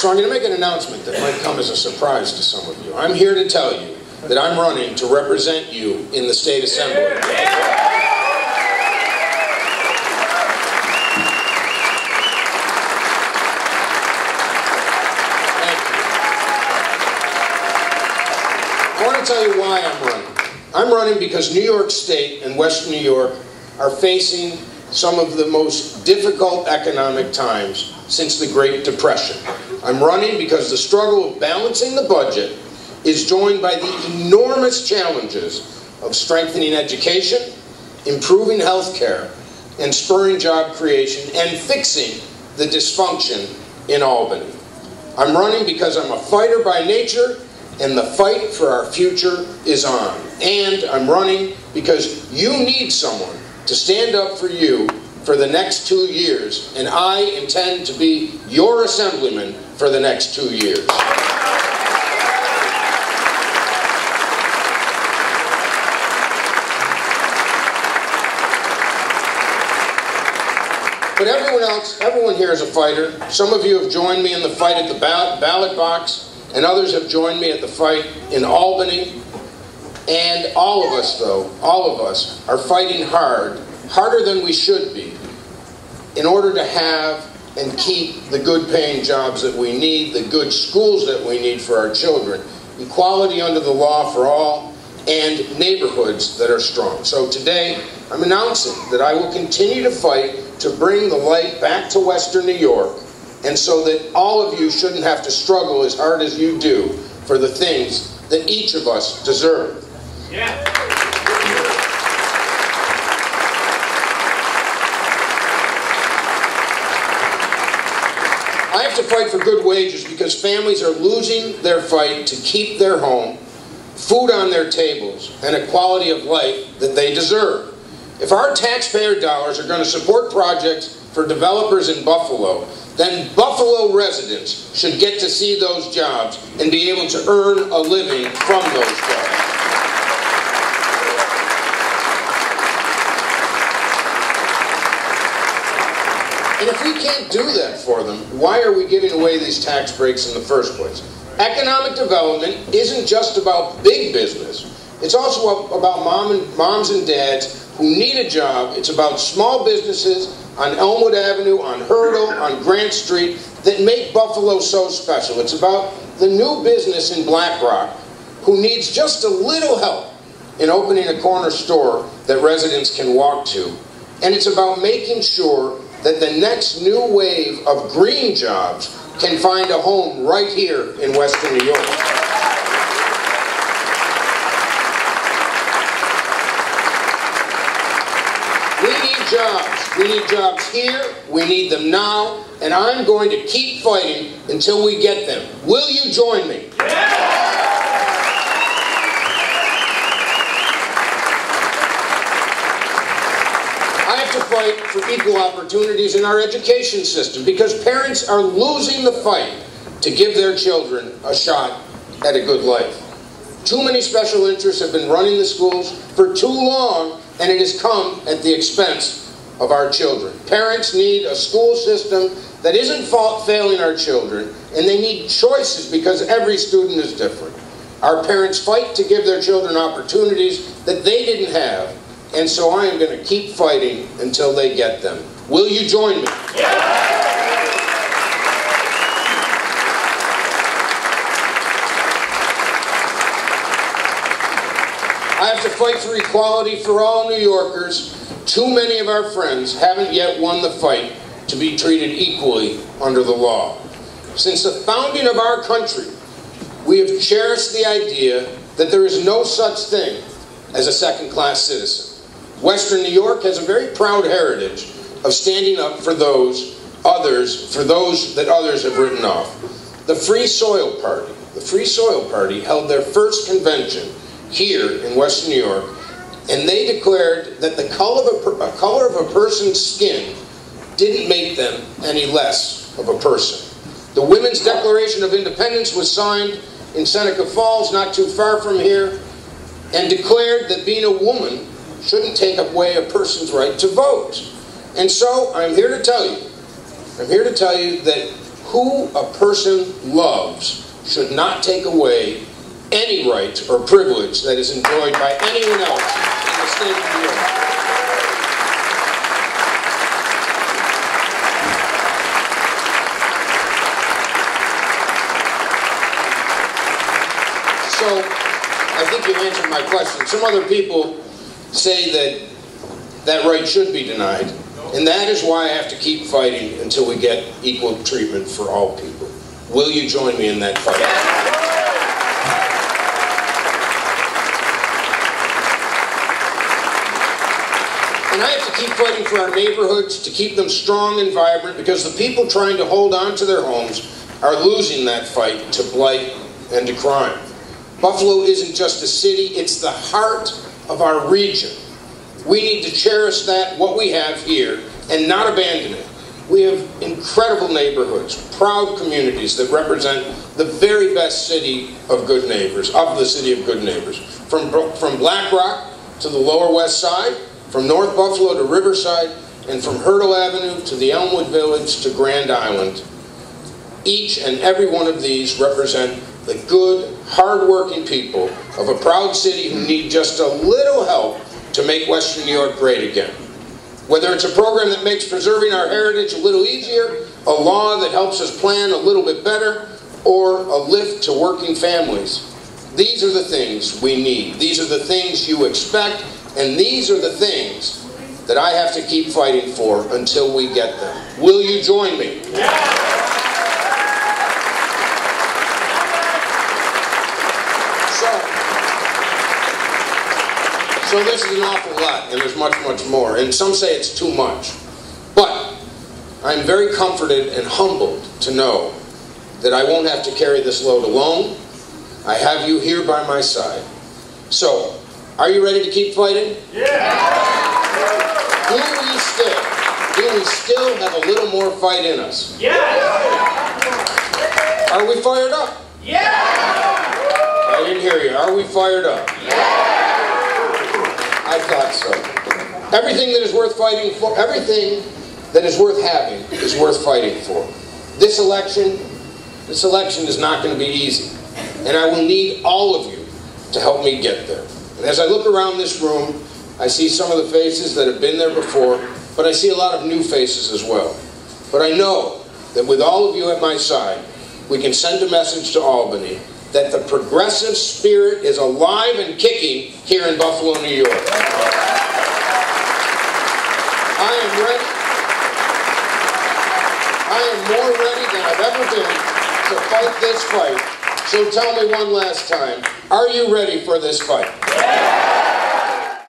So I'm going to make an announcement that might come as a surprise to some of you. I'm here to tell you that I'm running to represent you in the State Assembly. I want to tell you why I'm running. I'm running because New York State and Western New York are facing some of the most difficult economic times since the Great Depression. I'm running because the struggle of balancing the budget is joined by the enormous challenges of strengthening education, improving health care, and spurring job creation, and fixing the dysfunction in Albany. I'm running because I'm a fighter by nature, and the fight for our future is on. And I'm running because you need someone to stand up for you for the next 2 years, and I intend to be your assemblyman for the next 2 years. But everyone here is a fighter. Some of you have joined me in the fight at the ballot box, and others have joined me at the fight in Albany. And all of us, though, all of us, are fighting hard, harder than we should be, in order to have and keep the good-paying jobs that we need, the good schools that we need for our children, equality under the law for all, and neighborhoods that are strong. So today, I'm announcing that I will continue to fight to bring the light back to Western New York, and so that all of you shouldn't have to struggle as hard as you do for the things that each of us deserve. Yeah. I have to fight for good wages because families are losing their fight to keep their home, food on their tables, and a quality of life that they deserve. If our taxpayer dollars are going to support projects for developers in Buffalo, then Buffalo residents should get to see those jobs and be able to earn a living from those jobs. And if we can't do that for them, why are we giving away these tax breaks in the first place? Economic development isn't just about big business. It's also about moms and dads who need a job. It's about small businesses on Elmwood Avenue, on Hurdle, on Grant Street that make Buffalo so special. It's about the new business in Black Rock who needs just a little help in opening a corner store that residents can walk to. And it's about making sure that the next new wave of green jobs can find a home right here in Western New York. We need jobs. We need jobs here. We need them now. And I'm going to keep fighting until we get them. Will you join me? I have to fight for equal opportunities in our education system because parents are losing the fight to give their children a shot at a good life. Too many special interests have been running the schools for too long, and it has come at the expense of our children. Parents need a school system that isn't failing our children, and they need choices because every student is different. Our parents fight to give their children opportunities that they didn't have, and so I am going to keep fighting until they get them. Will you join me? Yeah! I have to fight for equality for all New Yorkers. Too many of our friends haven't yet won the fight to be treated equally under the law. Since the founding of our country, we have cherished the idea that there is no such thing as a second-class citizen. Western New York has a very proud heritage of standing up for those that others have written off. The Free Soil Party held their first convention here in Western New York, and they declared that the color of a person's skin didn't make them any less of a person. The Women's Declaration of Independence was signed in Seneca Falls, not too far from here, and declared that being a woman shouldn't take away a person's right to vote. And so I'm here to tell you that who a person loves should not take away any right or privilege that is enjoyed by anyone else in the state of New York. So, I think you answered my question. Some other people say that that right should be denied, and that is why I have to keep fighting until we get equal treatment for all people. Will you join me in that fight? And I have to keep fighting for our neighborhoods, to keep them strong and vibrant, because the people trying to hold on to their homes are losing that fight to blight and to crime. Buffalo isn't just a city, it's the heart of our region. We need to cherish what we have here, and not abandon it. We have incredible neighborhoods, proud communities that represent the very best city of good neighbors, of the city of good neighbors. From Black Rock to the Lower West Side, from North Buffalo to Riverside, and from Hurdle Avenue to the Elmwood Village to Grand Island. Each and every one of these represent the good, hard-working people of a proud city who need just a little help to make Western New York great again. Whether it's a program that makes preserving our heritage a little easier, a law that helps us plan a little bit better, or a lift to working families. These are the things we need. These are the things you expect, and these are the things that I have to keep fighting for until we get them. Will you join me? So this is an awful lot, and there's much, much more. And some say it's too much. But I'm very comforted and humbled to know that I won't have to carry this load alone. I have you here by my side. So, are you ready to keep fighting? Yeah! Do we still have a little more fight in us? Yeah! Are we fired up? Yeah! I didn't hear you. Are we fired up? Yeah! I thought so. Everything that is worth fighting for, everything that is worth having is worth fighting for. This election is not going to be easy. And I will need all of you to help me get there. And as I look around this room, I see some of the faces that have been there before, but I see a lot of new faces as well. But I know that with all of you at my side, we can send a message to Albany that the progressive spirit is alive and kicking here in Buffalo, New York. I am ready. I am more ready than I've ever been to fight this fight. So tell me one last time, are you ready for this fight?